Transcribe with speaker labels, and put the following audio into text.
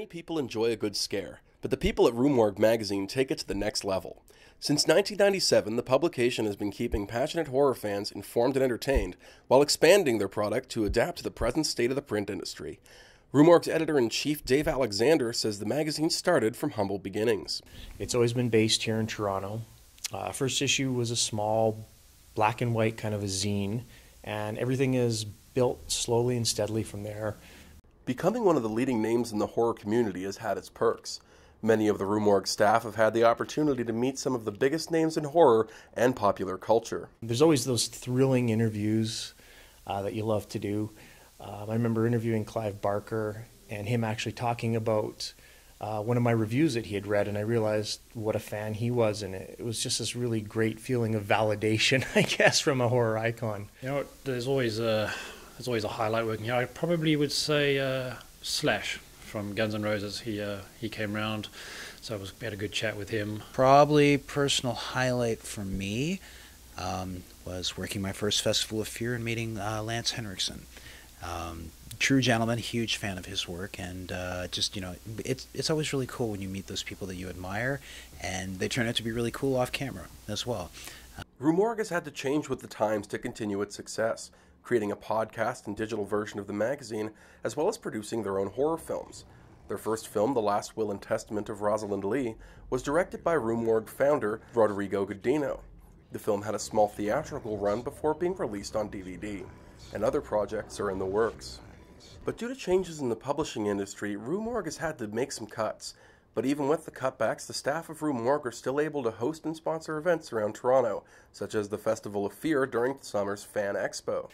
Speaker 1: Many people enjoy a good scare, but the people at Rue Morgue magazine take it to the next level. Since 1997, the publication has been keeping passionate horror fans informed and entertained, while expanding their product to adapt to the present state of the print industry. Rue Morgue's editor-in-chief Dave Alexander says the magazine started from humble beginnings.
Speaker 2: It's always been based here in Toronto. First issue was a small black and white kind of a zine, and everything is built slowly and steadily from there.
Speaker 1: Becoming one of the leading names in the horror community has had its perks. Many of the Rue Morgue staff have had the opportunity to meet some of the biggest names in horror and popular culture.
Speaker 2: There's always those thrilling interviews that you love to do. I remember interviewing Clive Barker and him actually talking about one of my reviews that he had read, and I realized what a fan he was, and it was just this really great feeling of validation, I guess, from a horror icon.
Speaker 3: You know, there's always a highlight working here. I probably would say Slash from Guns N' Roses. He came round, so we had a good chat with him.
Speaker 4: Probably personal highlight for me was working my first Festival of Fear and meeting Lance Henriksen. True gentleman, huge fan of his work, and just, you know, it's always really cool when you meet those people that you admire, and they turn out to be really cool off camera as well.
Speaker 1: Rue Morgue has had to change with the times to continue its success, creating a podcast and digital version of the magazine, as well as producing their own horror films. Their first film, The Last Will and Testament of Rosalind Lee, was directed by Rue Morgue founder Rodrigo Godino. The film had a small theatrical run before being released on DVD, and other projects are in the works. But due to changes in the publishing industry, Rue Morgue has had to make some cuts. But even with the cutbacks, the staff of Rue Morgue are still able to host and sponsor events around Toronto, such as the Festival of Fear during the summer's Fan Expo.